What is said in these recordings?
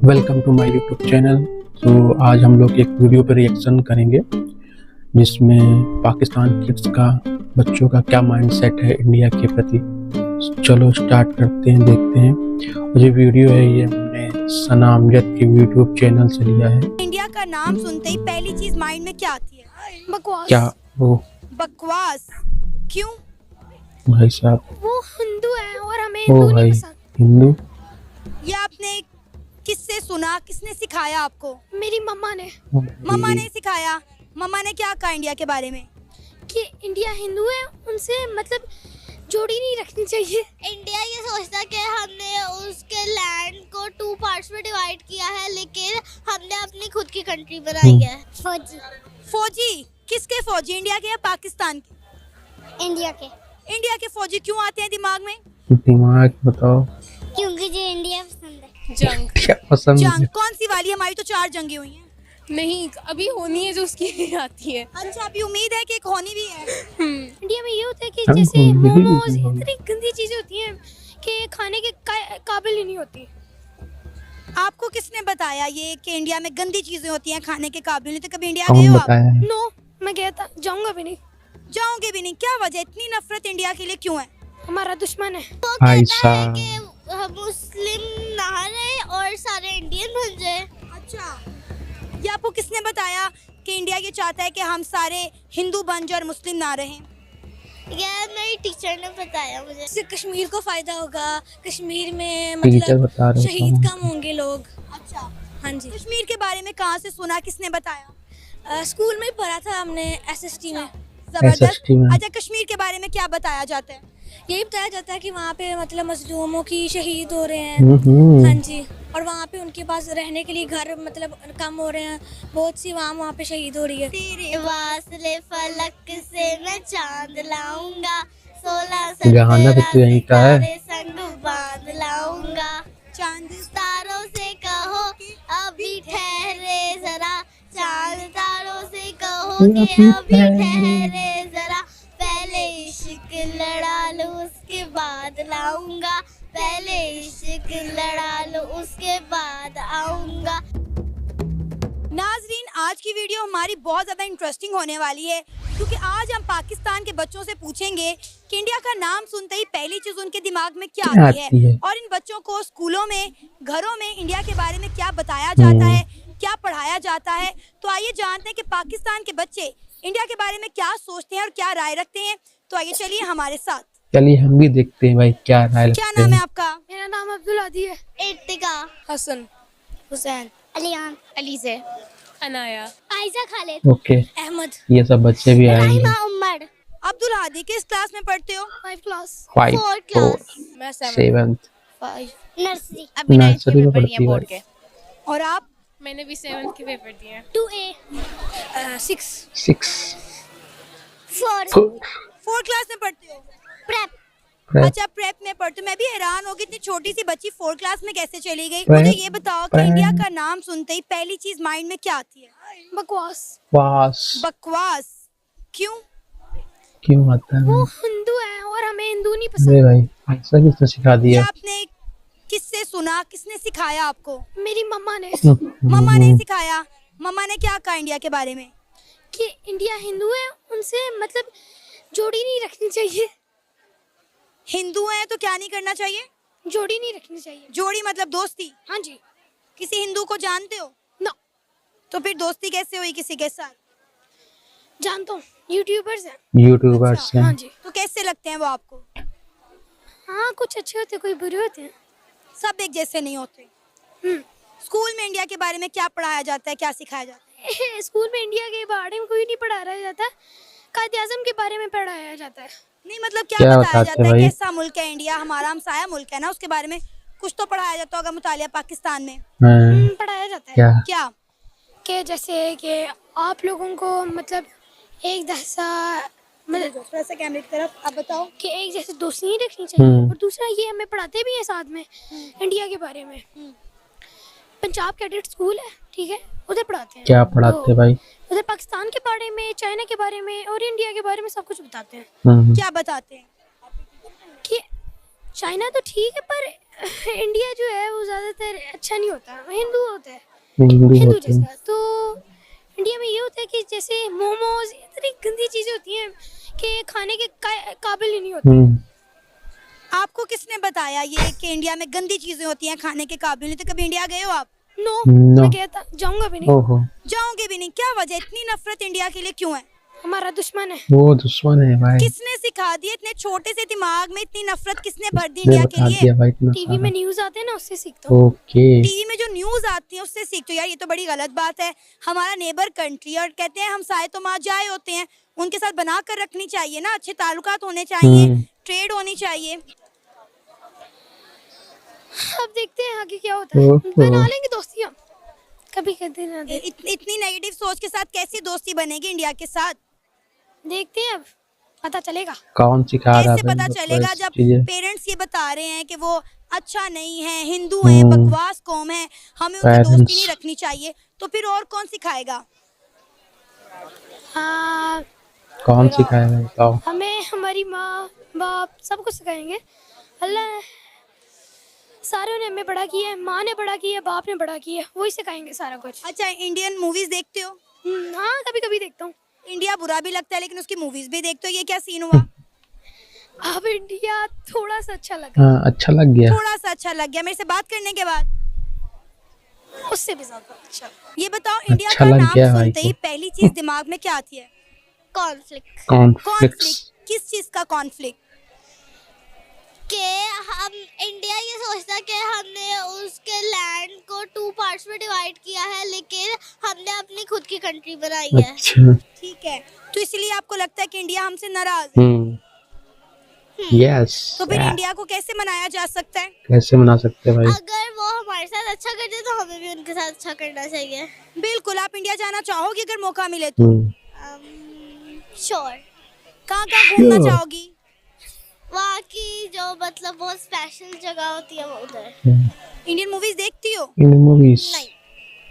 Welcome to my YouTube channel. तो आज हम लोग एक वीडियो पर रिएक्शन करेंगे जिसमें पाकिस्तान किड्स का बच्चों का क्या माइंडसेट है इंडिया के प्रति। चलो स्टार्ट करते हैं, देखते हैं। और ये वीडियो है, ये हमने सना अमजद के यूट्यूब चैनल से लिया है। इंडिया का नाम सुनते ही पहली चीज माइंड में क्या आती है? बकवास। क्या वो बकवास क्यों? भाई साहब, वो हिंदू है और हमें ओ हिंदू भाई नहीं पसंद। हिंदू। ये आपने किससे सुना, किसने सिखाया आपको? मेरी मम्मा ने मम्मा ने सिखाया। मम्मा ने क्या कहा इंडिया के बारे में? कि इंडिया हिंदू है, उनसे मतलब जोड़ी नहीं रखनी चाहिए। इंडिया ये सोचता कि हमने उसके लैंड को 2 पार्ट्स में डिवाइड किया है, लेकिन हमने अपनी खुद की कंट्री बनाई है। फौजी। फौजी किसके फौजी, इंडिया के या पाकिस्तान के? इंडिया के। इंडिया के फौजी क्यों आते हैं दिमाग में? दिमाग बताओ, क्योंकि जो इंडिया पसंद है। जंग क्या पसंद है? जंग कौन सी वाली? हमारी तो 4 जंगें हुई हैं। नहीं, अभी होनी है जो उसकी आती है। अच्छा, अभी उम्मीद है कि एक होनी भी है। इंडिया में ये होता है कि हम जैसे कौन सी मोमोज चीज़ होगी? इतनी गंदी चीजें होती हैं कि खाने के काबिल ही नहीं होती। आपको किसने बताया ये कि इंडिया में गंदी चीजें होती हैं, खाने के काबिल नहीं? तो कभी इंडिया कौन गए हो आप? बताया है? नो, मैं गया था, जाऊंगा भी नहीं। जाओगे भी नहीं? क्या वजह, इतनी नफरत इंडिया के लिए क्यों है? हमारा दुश्मन है। वो भाई कहता है साहब। कि मुस्लिम ना रहे और सारे इंडियन बन जाए। अच्छा, ये आपको किसने बताया कि इंडिया ये चाहता है कि हम सारे हिंदू बन जाए और मुस्लिम ना रहें? ये मेरी टीचर ने बताया मुझे। इससे कश्मीर को फायदा होगा, कश्मीर में टीचर बता रहे शहीद हो। कम होंगे लोग। अच्छा, हाँ जी, कश्मीर के बारे में कहाँ से सुना, किसने बताया? स्कूल में ही पढ़ा था हमने, एसएसटी में। जबरदस्त। SST में। अच्छा, कश्मीर के बारे में क्या बताया जाता है? यही बताया जाता है कि वहाँ पे मतलब मजलूमों की शहीद हो रहे हैं। हम्म। हाँ जी, और वहाँ पे उनके पास रहने के लिए घर मतलब कम हो रहे हैं, बहुत सी वहाँ पे शहीद हो रही है। तेरे वास्ते फलक से मैं चांद लाऊंगा, 16 गाना भी तो यहीं का है। सितारे संग बांध लाऊंगा। चांद तारों से कहो अभी ठहरे जरा, चांद तारों से कहो कि अभी ठहरे जरा, पहले इश्क लड़ा लो उसके बाद लाऊंगा, पहले इश्क लड़ा लो उसके बाद आऊंगा। नाजरीन, आज की वीडियो हमारी बहुत ज़्यादा इंटरेस्टिंग होने वाली है, क्योंकि आज हम पाकिस्तान के बच्चों से पूछेंगे कि इंडिया का नाम सुनते ही पहली चीज़ उनके दिमाग में क्या आती है, और इन बच्चों को स्कूलों में, घरों में इंडिया के बारे में क्या बताया जाता है, क्या पढ़ाया जाता है। तो आइए जानते हैं कि पाकिस्तान के बच्चे इंडिया के बारे में क्या सोचते हैं और क्या राय रखते हैं। तो आइए चलिए हमारे साथ। चलिए हम भी देखते हैं भाई क्या राय क्या लगते नाम है हैं। आपका? मेरा नाम अब्दुल आदी है। इर्तिका, हसन, हुसैन, अलियान, अलीज़े, अनाया, आयजा खालिद, ओके, अहमद, ये सब बच्चे भी आएंगे। राहिमा उमर, अब्दुल हादी किस क्लास में पढ़ते हो? 5 क्लास। 5 4th क्लास, मैं 7th नर्सरी, अभी 9th नर्सरी के में पेपर दिए पढ़ती बोर्ड है। के। और आप? मैंने भी 7th के पेपर दिए हैं। 2A, 6 6 4 4th क्लास में पढ़ते हो? प्रेप, अच्छा, प्रेप में पढ़ते हो। मैं भी हैरान हो गई, इतनी छोटी सी बच्ची 4th क्लास में कैसे चली गई। प्रेप, मुझे ये बताओ कि प्रेप। इंडिया का नाम सुनते ही पहली चीज माइंड में क्या आती है? बकवास। पास बकवास क्यों? क्यों आता है? वो हिंदू है और हमें हिंदू नहीं अरे पसंद। भाई ऐसा किसने सिखा ये दिया? आपने किससे सुना, किसने सिखाया आपको? मेरी मम्मा ने मम्मा ने सिखाया। मम्मा ने क्या कहा इंडिया के बारे में? कि इंडिया हिंदू है, उनसे मतलब जोड़ी नहीं रखनी चाहिए। हिंदू हैं तो क्या नहीं करना चाहिए? जोड़ी नहीं रखनी चाहिए। जोड़ी मतलब दोस्ती? हाँ जी। किसी हिंदू को जानते हो? नो, तो फिर दोस्ती कैसे हुई किसी के साथ? जानता हूँ, यूट्यूबर्स हैं। यूट्यूबर्स हाँ हैं। जी। तो कैसे लगते हैं वो आपको? हाँ, कुछ अच्छे होते, कोई बुरे होते हैं। सब एक जैसे नहीं होते। हम्म। स्कूल में इंडिया के बारे में क्या पढ़ाया जाता है, क्या सिखाया जाता है? स्कूल में इंडिया के बारे में कोई नहीं पढ़ाया जाता, कायदे आज़म के बारे में पढ़ाया जाता है। नहीं मतलब क्या क्या बताया बताते जाता है? भाई? कैसा मुल्क है इंडिया, हमारा हमसाया मुल्क है ना, उसके बारे में कुछ तो पढ़ाया जाता होगा मुतालिया पाकिस्तान में। हाँ, पढ़ाया जाता है क्या? क्या? कि जैसे कि आप लोगों को मतलब एक जैसा मतलब थोड़ा सा कैमरे की तरफ आप बताओ। कि एक जैसे दोस्ती नहीं रखनी चाहिए। हम्म। और दूसरा ये हमें पढ़ाते भी हैं साथ में इंडिया के बारे में। पंजाब कैडेट स्कूल है, ठीक है, उधर पढ़ाते हैं। क्या पढ़ाते तो भाई? उधर पाकिस्तान के बारे में, चाइना के बारे में और इंडिया के बारे में सब कुछ बताते हैं। हम्म। क्या बताते हैं? कि चाइना तो ठीक है पर इंडिया जो है वो ज़्यादातर अच्छा नहीं होता, हिंदू होता है, हिंदू हिंदू होते हैं। जैसा। तो इंडिया में ये होता है कि जैसे मोमोज, इतनी गंदी चीज़ें होती हैं कि खाने के काबिल ही नहीं होती। आपको किसने बताया ये कि इंडिया में गंदी चीजें होती हैं, खाने के काबिल नहीं? तो कभी इंडिया गए हो आप? No, no. मैं कहता जाऊंगा भी नहीं। ओहो, जाओगे भी नहीं? क्या वजह, इतनी नफरत इंडिया के लिए क्यों है? हमारा दुश्मन है। वो दुश्मन है भाई। किसने सिखा दी? इतने छोटे से दिमाग में इतनी नफरत किसने भर दी ने इंडिया के बता लिए? दिया भाई इतना टीवी में सारा। न्यूज़ आते हैं ना, उससे सीखता हूँ। ओके। टीवी में जो न्यूज आती है उससे सीखते हो? यार ये तो बड़ी गलत बात है। हमारा नेबर कंट्री, और कहते हैं हमसाए तो माँ जाए होते हैं, उनके साथ बना कर रखनी चाहिए ना, अच्छे ताल्लुकात होने चाहिए, ट्रेड होनी चाहिए। अब देखते हैं आगे क्या होता है। ओहो। बना लेंगे दोस्तियाँ, कभी कहते ना दे। इतनी नेगेटिव सोच के साथ कैसी दोस्ती बनेगी इंडिया के साथ? देखते हैं, अब पता चलेगा। कौन सिखा रहा कैसे था पता इनको चलेगा ऐसी जब चीजें? पेरेंट्स ये बता रहे हैं कि वो अच्छा नहीं है, हिंदू है, बकवास कौम है, हमें उनसे दोस्ती Parents। नहीं रखनी चाहिए, तो फिर और कौन सिखाएगा? हाँ, कौन सिखाएगा बताओ? हमें हमारी माँ बाप सब कुछ सिखाएंगे। अल्लाह ने सारों ने हमें बड़ा किया है, माँ ने बड़ा किया है, बाप ने बड़ा किया है, वही सिखाएंगे सारा कुछ। अच्छा, इंडियन मूवीज देखते हो? हाँ, कभी कभी देखता हूँ। इंडिया बुरा भी लगता है लेकिन उसकी मूवीज भी देखते हो, ये क्या सीन हुआ? अब इंडिया थोड़ा सा अच्छा लगा, हाँ, अच्छा लग गया। थोड़ा सा अच्छा लग गया मेरे से बात करने के बाद? उससे भी ज्यादा अच्छा। ये बताओ, इंडिया अच्छा का लग नाम गया भाई सुनते ही को। पहली चीज दिमाग में क्या आती है? Conflict conflicts. कॉन्फ्लिक्ट। किस चीज का कॉन्फ्लिक्ट? के हम इंडिया ये सोचता है कि हमने उसके लैंड को 2 पार्ट्स में डिवाइड किया है, लेकिन हमने अपनी खुद की कंट्री बनाई है। अच्छा। ठीक है, तो इसलिए आपको लगता है कि इंडिया हमसे नाराज है? यस। तो फिर इंडिया को कैसे मनाया जा सकता है? कैसे मना सकते हैं भाई? अगर वो हमारे साथ अच्छा करते तो हमें भी उनके साथ अच्छा करना चाहिए। बिल्कुल। आप इंडिया जाना चाहोगी अगर मौका मिले तो? श्योर। कहाँ कहाँ घूमना Sure। चाहोगी? वहाँ की जो मतलब बहुत स्पेशल जगह होती है वो उधर। इंडियन मूवीज देखती हो? इन मूवीज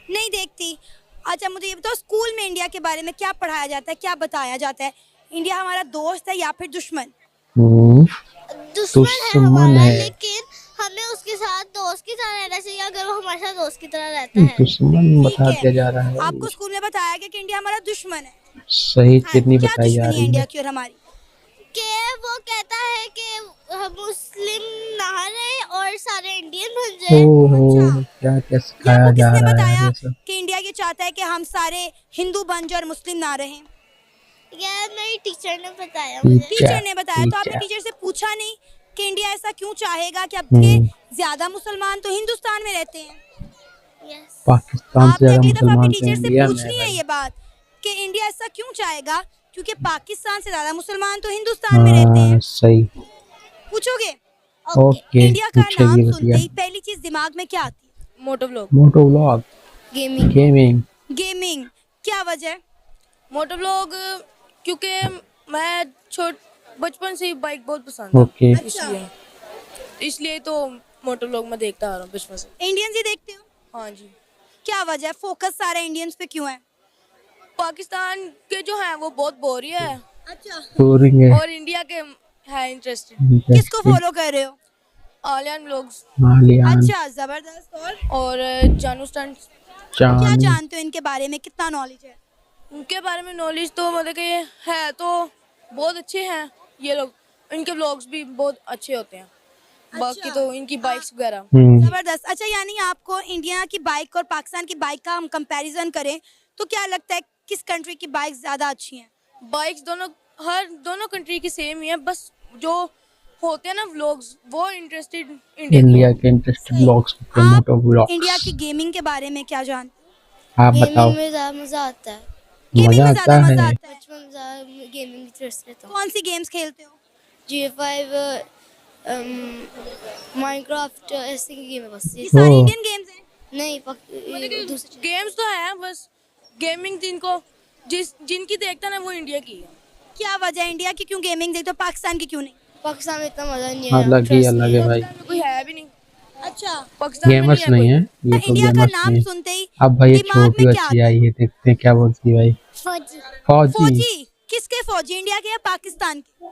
नहीं देखती। अच्छा, मुझे ये बताओ, स्कूल में इंडिया के बारे में क्या पढ़ाया जाता है, क्या बताया जाता है? इंडिया हमारा दोस्त है या फिर दुश्मन? दुश्मन है हमारा, है। लेकिन हमें उसके साथ दोस्त की तरह रहना चाहिए अगर वो हमारे साथ दोस्त की तरह रहता है। दुश्मन ठीक बता है। दिया जा रहा है। आपको स्कूल में बताया गया कि इंडिया हमारा दुश्मन है? सही चीज नहीं क्या बताई जा दुश्मनी है रही इंडिया है। की और हमारी? कि वो कहता है कि मुस्लिम ना रहे और सारे इंडियन बन जाए। ओहो, क्या क्या ये सिखाया आपको जा किसने रहा है बताया ये सब? कि इंडिया ये चाहता है कि हम सारे हिंदू बन जाए और मुस्लिम ना रहें? ये मेरी टीचर ने बताया मुझे। टीचर ने बताया? तो आपने टीचर। टीचर से पूछा नहीं कि इंडिया ऐसा क्यों चाहेगा कि आपके ज्यादा मुसलमान तो हिंदुस्तान में रहते हैं? यस। पाकिस्तान से आपने ज्यादा अगली दफा अपने मुसलमान तो टीचर से इंडिया में पूछनी है है। ये बात कि इंडिया ऐसा क्यों चाहेगा क्योंकि पाकिस्तान से ज्यादा मुसलमान तो हिंदुस्तान में रहते हैं? सही। पूछोगे? ओके, इंडिया का पूछेगी नाम भैया। सुनते ही पहली चीज दिमाग में क्या आती है? Moto blog. Moto vlog. Gaming. Gaming. Gaming. क्या वजह? मोटो ब्लॉग क्योंकि मैं बचपन से ही बाइक बहुत पसंद है, ओके। इसलिए इसलिए तो मोटो ब्लॉग मैं देखता आ रहा हूँ बचपन से। इंडियंस ही देखते हो? हाँ जी। क्या वजह? फोकस सारा इंडियंस पे क्यों है? पाकिस्तान के जो हैं वो बहुत बोरी है अच्छा, बोरिंग है। और इंडिया के है इंटरेस्टेड। किसको फॉलो कर रहे हो? आलियान ब्लॉग्स मालियान। अच्छा, जबरदस्त। और और जानू स्टंट्स। क्या चांद। जानते हो इनके बारे में, कितना नॉलेज है? उनके बारे में नॉलेज तो मतलब कि है तो बहुत अच्छे हैं ये लोग, इनके व्लॉग्स भी बहुत अच्छे होते हैं। बाकी तो इनकी बाइक्स वगैरह। जबरदस्त। अच्छा, यानी आपको इंडिया की बाइक और पाकिस्तान की बाइक का हम कंपैरिजन करें तो क्या लगता है किस कंट्री की बाइक ज्यादा अच्छी हैं? बाइक्स दोनों कंट्री की सेम ही है, बस जो होते हैं ना व्लॉग्स वो इंटरेस्टेड इंडिया के इंटरेस्टेड ब्लॉग्स होते हैं, मोटो आप इंडिया ब्लॉग्स। की गेमिंग के बारे में क्या जानते हो? आप बताओ। गेमिंग में ज्यादा मजा आता है। गेमिंग मजा में आता ज्यादा मजा है। आता है? बचपन में ज्यादा गेमिंग इंटरेस्ट रहता हूँ। कौन सी गेम्स खेलते हो? GTA 5, माइनक्राफ्ट, ऐसे की गेम है बस। ये सारी ओह। इंडियन गेम्स हैं? नहीं मतलब गेम्स तो है, बस गेमिंग जिनकी देखता ना वो इंडिया की है। क्या वजह? इंडिया की क्यों गेमिंग देखते हो, पाकिस्तान की क्यों नहीं? पाकिस्तान में इतना मजा नहीं है। अलग ही अलग है भाई। पाकिस्तान में कोई है भी नहीं। अच्छा, पाकिस्तान में गेमर्स नहीं नहीं है है ये तो, इंडिया का गेमर्स नाम नहीं है। सुनते ही अब भाई ये दिमाग छोटी में क्या बच्ची आता है? आई है, देखते हैं क्या बोलती है भाई। फौजी। फौजी। फौजी? किसके फौजी, इंडिया के या पाकिस्तान के?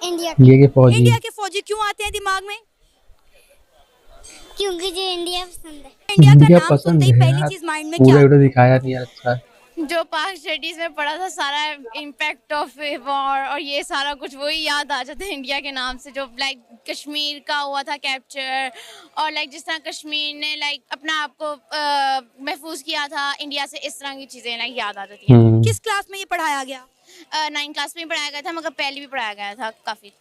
इंडिया। ये के फौजी। इंडिया के फौजी क्यों आते हैं दिमाग में? क्योंकि मुझे इंडिया पसंद है। इंडिया का इंडिया नाम पसंद सुनते ही है पहली यार, चीज माइंड में पूरा क्या वीडियो दिखाया नहीं यार। अच्छा जो पाक स्टडीज में पढ़ा था सारा इम्पैक्ट ऑफ वॉर और ये सारा कुछ वही याद आ जाता है इंडिया के नाम से, जो लाइक कश्मीर का हुआ था कैप्चर, और लाइक जिस तरह कश्मीर ने लाइक अपना आप को महफूज किया था इंडिया से, इस तरह की चीज़ें लाइक याद आ जाती हैं। किस क्लास में ये पढ़ाया गया? 9th क्लास में पढ़ाया गया था, मगर पहले भी पढ़ाया गया था काफ़ी।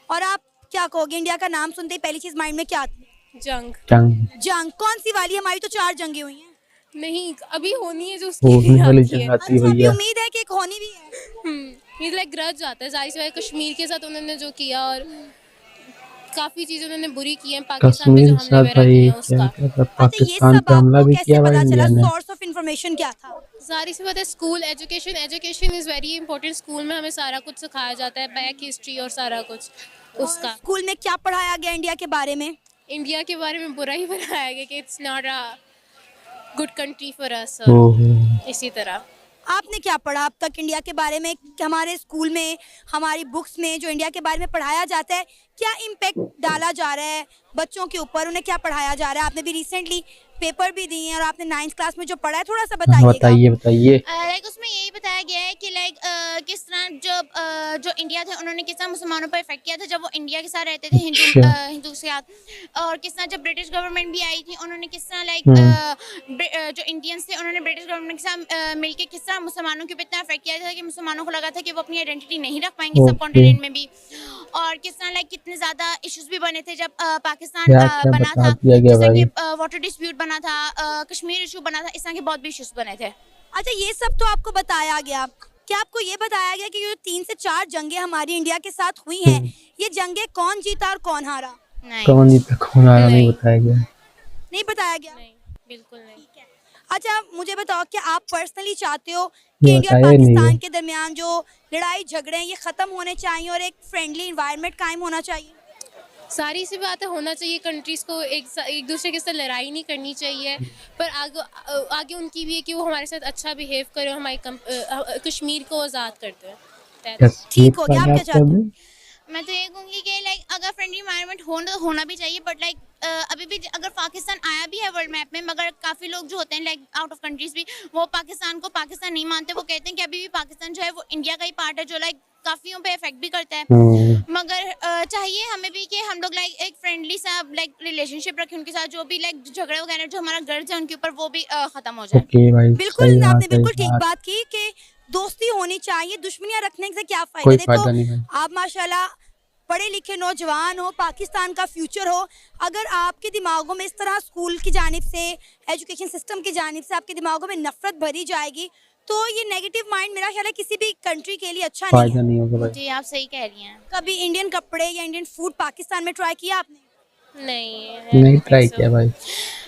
और आप क्या कहोगे, इंडिया का नाम सुनते ही पहली चीज माइंड में क्या आती है? जंग। जंग कौन सी वाली? हमारी तो 4 जंगें हुई हैं। नहीं, अभी होनी है जो होने वाली जंग आती है अच्छा, अभी भैया। उम्मीद है कि एक होनी भी है। ये लाइक ग्रज आता है जाहिर सी बात है, कश्मीर के साथ उन्होंने जो किया और काफ़ी चीज़ें उन्होंने बुरी की हैं पाकिस्तान पे, कश्मीर जो के हमले साथ वगैरह भाई किए हैं क्या उसका। क्या था, अच्छा, ये पाकिस्तान सब पे हमला आपको भी कैसे किया भाई पता चला? इंडिया ने। सोर्स ऑफ इंफॉर्मेशन क्या था? जाहिर सी बात है, school education is very important. School में हमें सारा कुछ सिखाया जाता है, बैक हिस्ट्री और सारा कुछ उसका। स्कूल में क्या पढ़ाया गया इंडिया के बारे में? इंडिया के बारे में बुरा ही बनाया गया कि it's not a good country for us, ओहो इसी तरह। आपने क्या पढ़ा अब तक इंडिया के बारे में? कि हमारे स्कूल में, हमारी बुक्स में जो इंडिया के बारे में पढ़ाया जाता है, क्या इम्पैक्ट डाला जा रहा है बच्चों के ऊपर? उन्हें क्या पढ़ाया जा रहा है? आपने भी रिसेंटली पेपर भी दिए हैं और आपने 9th क्लास में जो पढ़ा है थोड़ा सा बताइएगा। बताइए बताइए। लाइक उसमें यही बताया गया है कि लाइक किस तरह जो इंडिया थे उन्होंने किस तरह मुसलमानों पर इफेक्ट किया था जब वो इंडिया के साथ रहते थे, हिंदू के साथ, और किस तरह जब ब्रिटिश गवर्नमेंट भी आई थी उन्होंने किस तरह लाइक जो इंडियंस थे उन्होंने ब्रिटिश गवर्नमेंट के साथ मिलकर किस तरह मुसलमानों के ऊपर इतना इफेक्ट किया था कि मुसलमानों को लगा था कि वो अपनी आइडेंटिटी नहीं रख पाएंगे सब कॉन्टिनेंट में भी, और किस तरह लाइक कितने ज़्यादा इश्यूज भी बने थे जब पाकिस्तान क्या क्या बना बता था, दिया गया जैसे भाई। कि वाटर डिस्प्यूट बना था, कश्मीर इशू बना था, इस तरह के बहुत भी इश्यूज बने थे। अच्छा, ये सब तो आपको बताया गया, क्या आपको ये बताया गया कि जो 3 से 4 जंगें हमारी इंडिया के साथ हुई हैं, ये जंगें कौन जीता और कौन हारा? नहीं, कौन जीता कौन हारा नहीं नहीं। बताया गया। नहीं बताया गया। नहीं, बिल्कुल नहीं। अच्छा, मुझे बताओ कि आप पर्सनली चाहते हो ये कि इंडिया और बताया ही नहीं पाकिस्तान है। के दरमियान जो लड़ाई झगड़े हैं ये खत्म होने चाहिए और एक फ्रेंडली एनवायरनमेंट कायम होना चाहिए? सारी सी बातें होना चाहिए, कंट्रीज़ को एक दूसरे के साथ लड़ाई नहीं करनी चाहिए, पर आगे उनकी भी है कि वो हमारे साथ अच्छा बिहेव करे, हमारी कश्मीर को आज़ाद करते हैं। ठीक हो गया, आप क्या चाहते हो? मैं तो ये कहूँगी कि लाइक अगर फ्रेंडली इन्वायरमेंट होना भी चाहिए, बट लाइक अभी भी अगर पाकिस्तान आया भी है वर्ल्ड मैप में, मगर काफ़ी लोग जो होते हैं लाइक आउट ऑफ कंट्रीज भी, वो पाकिस्तान को पाकिस्तान नहीं मानते। वो कहते हैं कि अभी भी पाकिस्तान जो है वो इंडिया का ही पार्ट है, जो लाइक काफ़ियों पे इफेक्ट भी करता है। मगर चाहिए हमें भी कि हम लोग लाइक एक फ्रेंडली सा लाइक रिलेशनशिप रखें उनके साथ, जो भी लाइक झगड़े वगैरह जो हमारा गर्ज है उनके ऊपर वो भी ख़त्म हो जाए। ओके भाई, बिल्कुल, सही आपने बात है बिल्कुल ठीक यार। बात की कि दोस्ती होनी चाहिए, दुश्मनियां रखने से क्या कोई फायदा? फायदा नहीं देखो, भाई। आप माशाल्लाह पढ़े लिखे नौजवान हो, पाकिस्तान का फ्यूचर हो, अगर आपके दिमागों में इस तरह स्कूल की जानिब से, एजुकेशन सिस्टम की जानिब से आपके दिमागों में नफरत भरी जाएगी, तो ये नेगेटिव माइंड मेरा ख्याल है किसी भी कंट्री के लिए अच्छा नहीं फायदा है। नहीं होगा भाई। जी आप सही कह रही हैं। कभी इंडियन कपड़े या इंडियन फूड पाकिस्तान में ट्राई किया आपने? नहीं ट्राई किया भाई।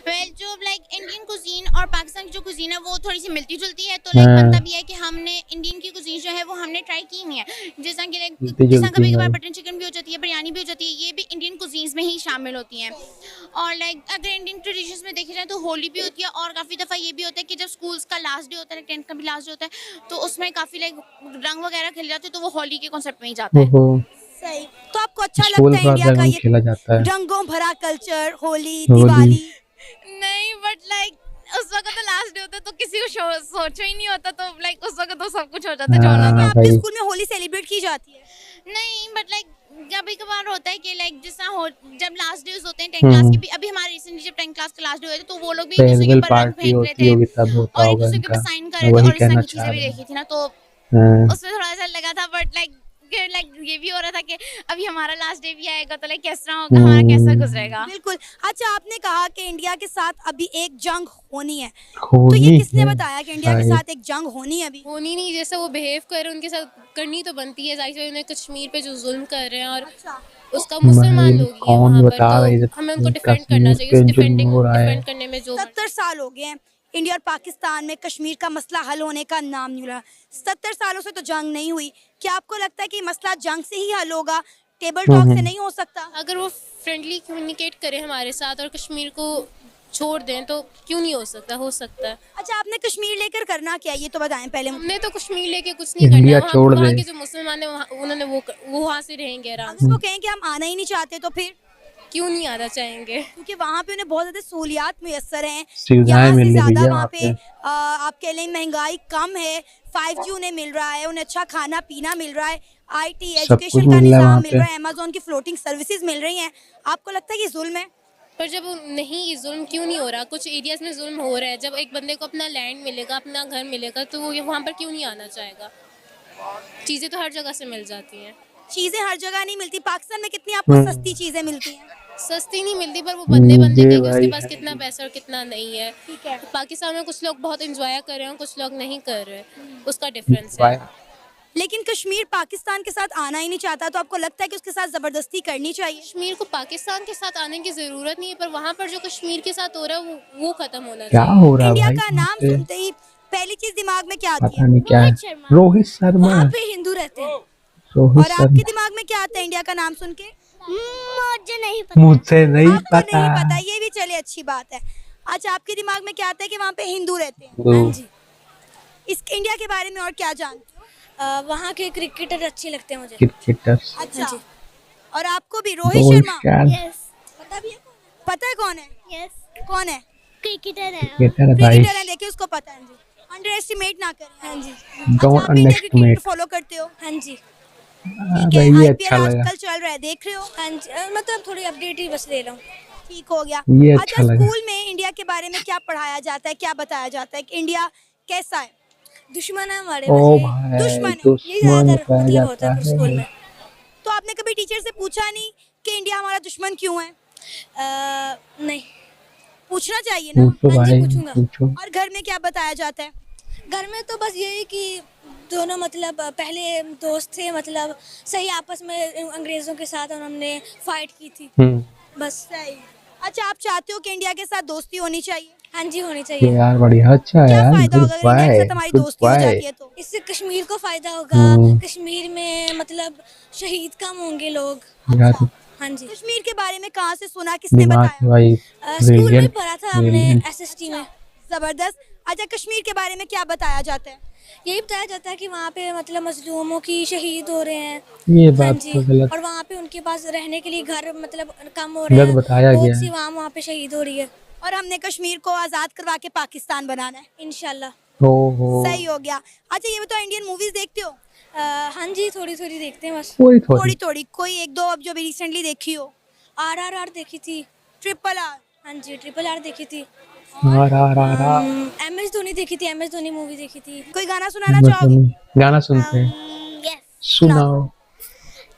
वेल जो लाइक इंडियन कुजीन और पाकिस्तान की जो कुजीन है वो थोड़ी सी मिलती जुलती है, तो लाइक बनता भी है कि हमने इंडियन की कुजीन जो है वो हमने ट्राई की नहीं है। जैसा कि लाइक जैसा कभी कभार बटन चिकन भी हो जाती है, बिरयानी भी हो जाती है, ये भी इंडियन कुजीन्स में ही शामिल होती हैं। और लाइक अगर इंडियन ट्रेडिशंस में देखी जाए तो होली भी होती है, और काफ़ी दफ़ा ये भी होता है कि जब स्कूल्स का लास्ट डे होता है, 10th का भी लास्ट डे होता है, तो उसमें काफ़ी लाइक रंग वगैरह खेले जाते हैं, तो वो होली के कॉन्सेप्ट में ही जाता है। ओहो, सही। तो आपको अच्छा स्कूल लगता है का इंडिया का रंग ये खेला जाता है। रंगों भरा कल्चर, होली, होली। दिवाली? नहीं, बट लाइक उस वक्त तो लास्ट डे होता है तो किसी को सोचो ही नहीं होता, तो लाइक उस वक्त तो सब कुछ हो जाता है जो होना था। आपके भाई। स्कूल में होली सेलिब्रेट की जाती है? नहीं, बट लाइक कभी कभार होता है कि लाइक जैसा हो जब लास्ट डेज होते हैं 10th क्लास के भी, अभी हमारे रिसेंटली जब 10th क्लास के लास्ट डे हुए थे तो वो लोग भी एक दूसरे के फेयरवेल ऊपर रंग पार्टी फेंक रहे होती थे होगी तब होता और एक होगा दूसरे के ऊपर इनका। साइन कर रहे थे, वही और इस तरह कहना की चाह चीजें भी रहे देखी थी ना, तो हैं। उसमें थोड़ा सा लगा था, बट लाइक ये भी हो रहा था कि अभी हमारा लास्ट डे भी आएगा तो लाइक कैसा होगा, हमारा कैसा गुजरेगा। बिल्कुल। अच्छा, आपने कहा कि इंडिया के साथ अभी एक जंग होनी है, तो होनी ये किसने है बताया कि इंडिया के भाई। साथ एक जंग होनी है अभी? होनी नहीं, जैसे वो बिहेव कर रहे हैं उनके साथ करनी तो बनती है, जाहिर है उन्हें कश्मीर पे जो जुल्म कर रहे हैं, और उसका मुसलमान लोग ही हैं कौन वहाँ पर, बता रहा है तो ये हमें उनको डिफेंड कश्मीर करना चाहिए, पे उस जुल्म हो रहा है। डिफेंड करने में जो 70 साल हो गए हैं इंडिया और पाकिस्तान में, कश्मीर का मसला हल होने का नाम नहीं रहा। 70 सालों से तो जंग नहीं हुई। क्या आपको लगता है कि मसला जंग से ही हल होगा, टेबल टॉक से नहीं हो सकता? अगर वो फ्रेंडली कम्युनिकेट करें हमारे साथ और कश्मीर को छोड़ दें तो क्यों नहीं हो सकता, हो सकता है। अच्छा, आपने कश्मीर लेकर करना क्या, ये तो बताएं पहले। हमने तो कश्मीर लेके कुछ नहीं करना इंडिया है, छोड़ वहाँ दे। के जो मुसलमान हैं उन्होंने वो वहाँ से रहेंगे आराम से। अगर वो कहें कि हम आना ही नहीं चाहते तो फिर? क्यों नहीं आना चाहेंगे? क्योंकि वहाँ पे उन्हें बहुत ज्यादा सहूलियात मुयस्सर हैं, सुविधाएं यहाँ से मिल रही ज्यादा भैया वहाँ वहाँ पे पे। आप कह लें महंगाई कम है, 5G उन्हें मिल रहा है, उन्हें अच्छा खाना पीना मिल रहा है, IT सब कुछ एजुकेशन का मिल रहा है निज़ाम वहाँ मिल पे। रहा है, अमेजोन की फ्लोटिंग सर्विसेज मिल रही हैं। आपको लगता है कि जुल्म है? पर जब नहीं, ये जुल्म क्यों नहीं हो रहा? कुछ एरियाज में जुल्म हो रहा है। जब एक बंदे को अपना लैंड मिलेगा, अपना घर मिलेगा, तो वो वहाँ पर क्यों नहीं आना चाहेगा? चीज़ें तो हर जगह से मिल जाती हैं। चीजें हर जगह नहीं मिलती। पाकिस्तान में कितनी आपको सस्ती चीजें मिलती हैं? सस्ती नहीं मिलती, पर वो बंदे बंदे ये के कि उसके भाई पास है। कितना पैसा और कितना नहीं है। ठीक है। पाकिस्तान में कुछ लोग बहुत एंजॉय कर रहे हैं, कुछ लोग नहीं कर रहे, उसका डिफरेंस है। भाई लेकिन कश्मीर पाकिस्तान के साथ आना ही नहीं चाहता, तो आपको लगता है कि उसके साथ जबरदस्ती करनी चाहिए? कश्मीर को पाकिस्तान के साथ आने की ज़रूरत नहीं है, पर वहाँ पर जो कश्मीर के साथ हो रहा है वो ख़त्म होना क्या चाहिए। हो रहा है इंडिया भाई का वहाँ नाम पे? सुनते ही पहली चीज दिमाग में क्या आती पता है? नहीं क्या है। रोहित शर्मा। वहाँ पे हिंदू रहते हैं। रोहित और आपके शर्मा दिमाग में क्या आता है इंडिया का नाम सुन के? मुझे नहीं पता। मुझे नहीं आपको पता। नहीं पता, ये भी चले अच्छी बात है। अच्छा, आपके दिमाग में क्या आता है कि वहाँ पे हिंदू रहते हैं? दो। हाँ जी। इस इंडिया के बारे में और क्या जानते हो? वहाँ के क्रिकेटर अच्छे लगते हैं मुझे। क्रिकेटर्स। अच्छा, और आपको भी रोहित रोहित शर्मा शर्मा यस पता भी है? पता है कौन है? यस कौन है? क्रिकेटर है वो। क्रिकेटर भाई। क्रिकेटर है, देखिए उसको पता है जी। अंडर एस्टिमेट ना करें। हाँ जी। डोंट आप इंडिया क्रिकेट अंडरएस्टिमेट। फॉलो करते हो? हाँ जी। ठीक है। भाई ये IPL अच्छा लगा। आजकल चल रहा है, देख रहे हो? हाँ जी, मतलब थोड़ी अपडेट ही बस ले रहा हूँ। ठीक हो गया। ये अच्छा, अच्छा लगा। स्कूल में इंडिया के बारे में क्या पढ़ाया जाता है, क्या बताया जाता है कि इंडिया कैसा है? दुश्मन है हमारे ओ वैसे। भाई दुश्मन है। ये दुश्मन ज़्यादातर बताया मतलब होता जाता है स्कूल है। में। तो आपने कभी टीचर से पूछा नहीं कि इंडिया हमारा दुश्मन क्यों है? नहीं। पूछना चाहिए ना। पूछो हाँ जी, भाई पूछूंगा। पूछो। और घर में क्या बताया जाता है? घर में तो बस यही कि दोनों मतलब पहले दोस्त थे, मतलब सही आपस में अंग्रेज़ों के साथ और हमने फाइट की थी, बस। सही। अच्छा, आप चाहते हो कि इंडिया के साथ दोस्ती होनी चाहिए? हाँ जी, होनी ये चाहिए। यार बढ़िया अच्छा है क्या यार। फायदा गुड होगा अगर इंडिया के बाय साथ हमारी गुड दोस्ती हो बाय। जाती है तो? इससे कश्मीर को फ़ायदा होगा। कश्मीर में मतलब शहीद कम होंगे लोग। यार हाँ जी। कश्मीर के बारे में कहाँ से सुना, किसने दिमाग बताया? भाई स्कूल में ब्रिलियंट पढ़ा था हमने, ब्रिलियंट। SST में। जबरदस्त। अच्छा, कश्मीर के बारे में क्या बताया जाता है? यही बताया जाता है कि वहाँ पे मतलब मजलूमों की शहीद हो रहे हैं। ये हाँ बात जी। तो गलत और वहाँ पे उनके पास रहने के लिए घर मतलब कम हो रहे गलत हैं। बताया गया बहुत सी है। वहाँ पे शहीद हो रही है। और हमने कश्मीर को आज़ाद करवा के पाकिस्तान बनाना है। इंशाल्लाह। हो सही हो गया। अच्छा, ये बताओ, इंडियन मूवीज देखते हो? हाँ जी, थोड़ी थोड़ी देखते हैं बस। थोड़ी थोड़ी थोड़ी। थोड़ी, कोई एक दो अब जो भी रिसेंटली देखी हो? RRR देखी थी। RRR। हाँ जी, RRR देखी थी। रा MS धोनी देखी थी, MS धोनी मूवी देखी थी। कोई गाना सुनाना चाहोगे? गाना सुनते हैं। यस सुनाओ।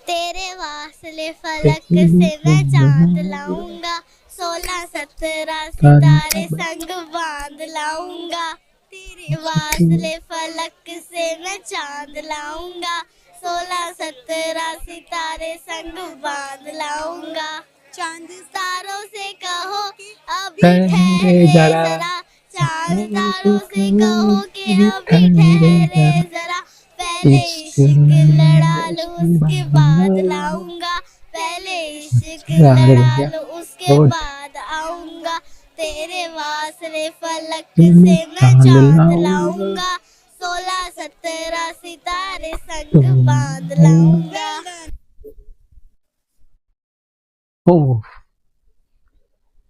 तेरे वास्ते फलक से मैं चांद लाऊंगा, 16-17 सितारे संग बांध लाऊंगा। तेरे वास्ते फलक से मैं चांद लाऊंगा, 16-17 सितारे संग बांध लाऊंगा। चांद तारों से कहो अभी ठहरे जरा, चांद तारों से कहो कि अभी ठहरे जरा, पहले इश्क लड़ा लो उसके बाद लाऊंगा, पहले इश्क लड़ा लो उसके बाद आऊंगा। तेरे वास्ते फलक से मैं चांद लाऊंगा, 16-17 सितारे संग बांध लाऊंगा। ओह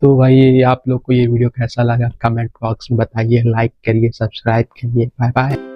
तो भाई आप लोग को ये वीडियो कैसा लगा कमेंट बॉक्स में बताइए, लाइक करिए, सब्सक्राइब करिए। Bye bye.